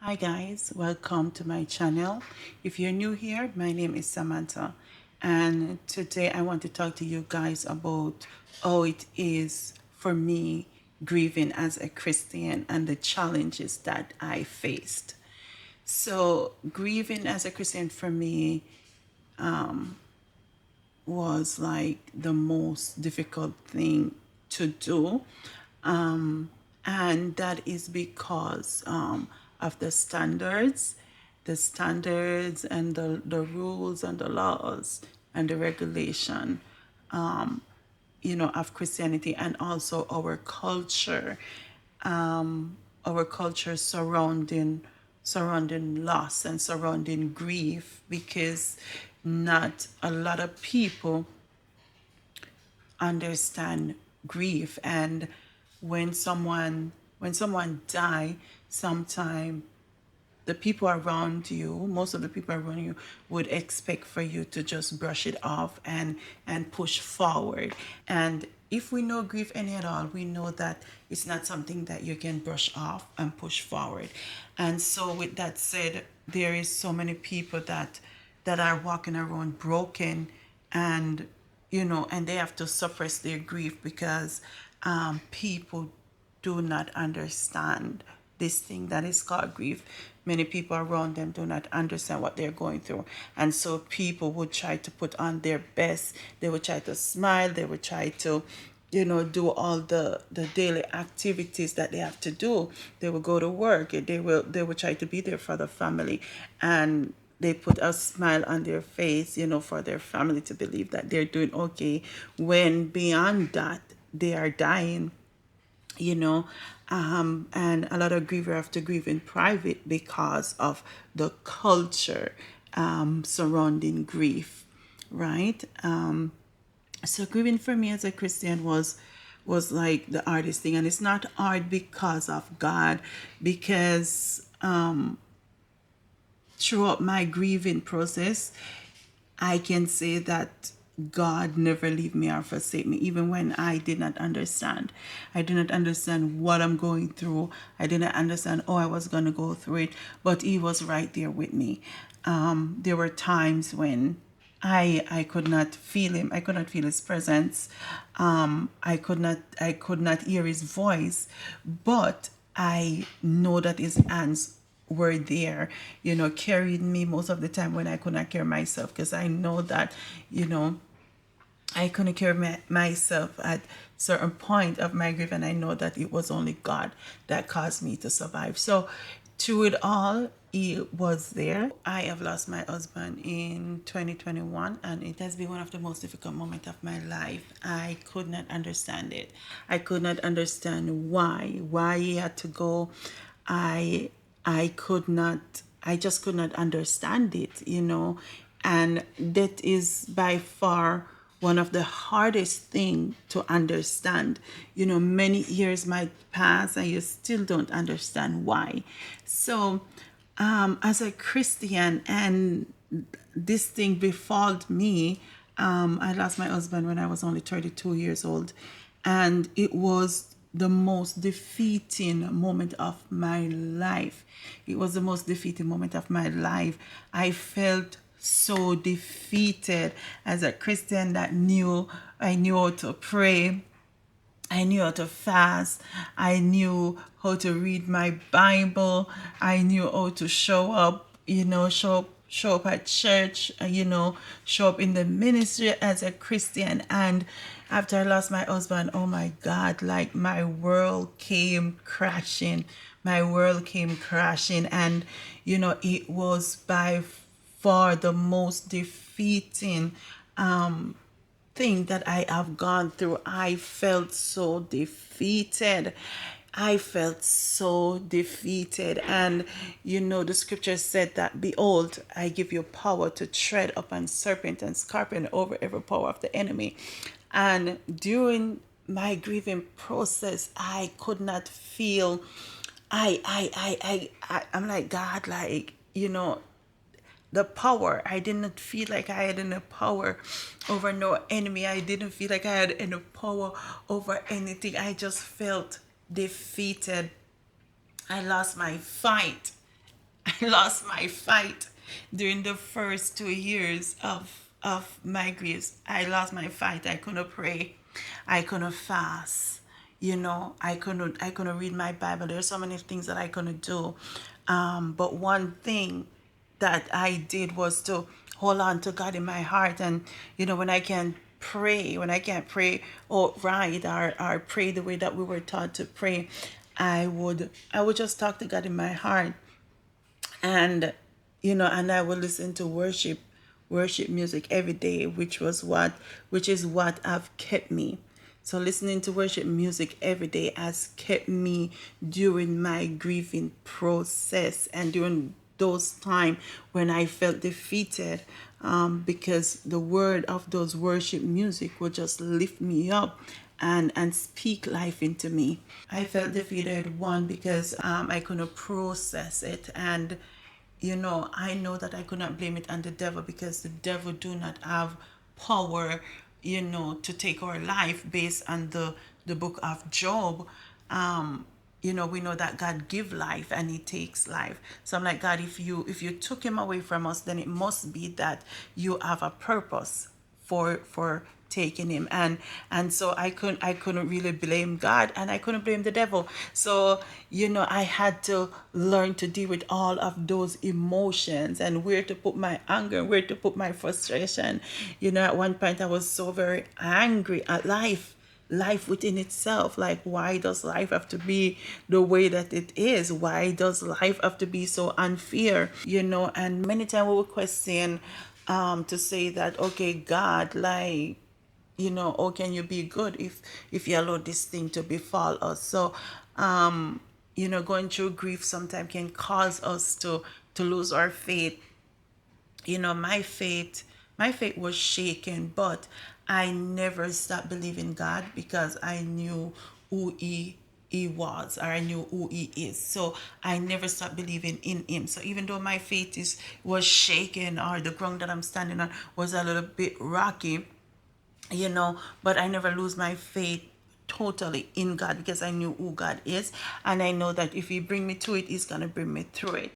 Hi guys, welcome to my channel. If you're new here, my name is Samantha, and today I want to talk to you guys about how it is for me grieving as a Christian and the challenges that I faced. So grieving as a Christian for me was like the most difficult thing to do. And that is because of the standards and the rules and the laws and the regulation, of Christianity, and also our culture surrounding loss and surrounding grief, because not a lot of people understand grief. And when someone die, sometime the people around you, most of the people around you, would expect for you to just brush it off and push forward. And if we know grief any at all, we know that it's not something that you can brush off and push forward. And so with that said, there is so many people that are walking around broken, and and they have to suppress their grief because people do not understand this thing that is called grief. Many people around them do not understand what they're going through. And so people would try to put on their best. They would try to smile. They would try to, do all the daily activities that they have to do. They will go to work. They will try to be there for the family. And they put a smile on their face, for their family to believe that they're doing okay, when beyond that, they are dying. you know and a lot of grievers have to grieve in private because of the culture surrounding grief, right? So grieving for me as a Christian was like the hardest thing. And it's not hard because of God, because throughout my grieving process, I can say that God never leave me or forsake me, even when I did not understand. I did not understand what I'm going through. I did not understand how I was going to go through it, but He was right there with me. There were times when I could not feel Him. I could not feel His presence. I could not hear His voice, but I know that His hands were there, carrying me most of the time when I could not carry myself, because I know that, I couldn't carry myself at certain point of my grief, and I know that it was only God that caused me to survive. So through it all, He was there. I have lost my husband in 2021, and it has been one of the most difficult moments of my life. I could not understand it. I could not understand why he had to go. I I could not, I just could not understand it. And that is by far one of the hardest thing to understand. Many years might pass and you still don't understand why. So, as a Christian, and this thing befall me, I lost my husband when I was only 32 years old, and it was the most defeating moment of my life. It was the most defeating moment of my life. I felt so defeated as a Christian that knew I knew how to pray. I knew how to fast. I knew how to read my Bible. I knew how to show up, show up at church, show up in the ministry as a Christian. And after I lost my husband, oh my God, like my world came crashing. My world came crashing. And, it was by far the most defeating thing that I have gone through. I felt so defeated. I felt so defeated. And the scripture said that, behold, I give you power to tread upon serpent and scorpion, over every power of the enemy. And during my grieving process, I could not feel, I'm like, God, like, the power. I didn't feel like I had any power over no enemy. I didn't feel like I had any power over anything. I just felt defeated. I lost my fight. I lost my fight during the first 2 years of my griefs. I lost my fight. I couldn't pray. I couldn't fast. I couldn't read my Bible. There's so many things that I couldn't do. But one thing that I did was to hold on to God in my heart. And when I can't pray or write or pray the way that we were taught to pray, I would just talk to God in my heart. And and I would listen to worship music every day, which is what have kept me. So listening to worship music every day has kept me during my grieving process and during those time when I felt defeated, because the word of those worship music would just lift me up and speak life into me. I felt defeated, one, because I couldn't process it. And I know that I could not blame it on the devil, because the devil do not have power, to take our life, based on the book of Job. We know that God give life and he takes life. So I'm like, God, if you took him away from us, then it must be that you have a purpose for taking him. And so I couldn't really blame God, and I couldn't blame the devil. So I had to learn to deal with all of those emotions, and where to put my anger, where to put my frustration. At one point I was so very angry at life within itself. Like, why does life have to be the way that it is? Why does life have to be so unfair? And many times we would question, to say that, okay, God, like, oh, can you be good if you allow this thing to befall us? So going through grief sometimes can cause us to lose our faith. My faith was shaken, but I never stopped believing God, because I knew who he was, or I knew who he is. So I never stopped believing in him. So even though my faith is was shaken, or the ground that I'm standing on was a little bit rocky, but I never lose my faith totally in God, because I knew who God is, and I know that if he bring me to it, he's gonna bring me through it.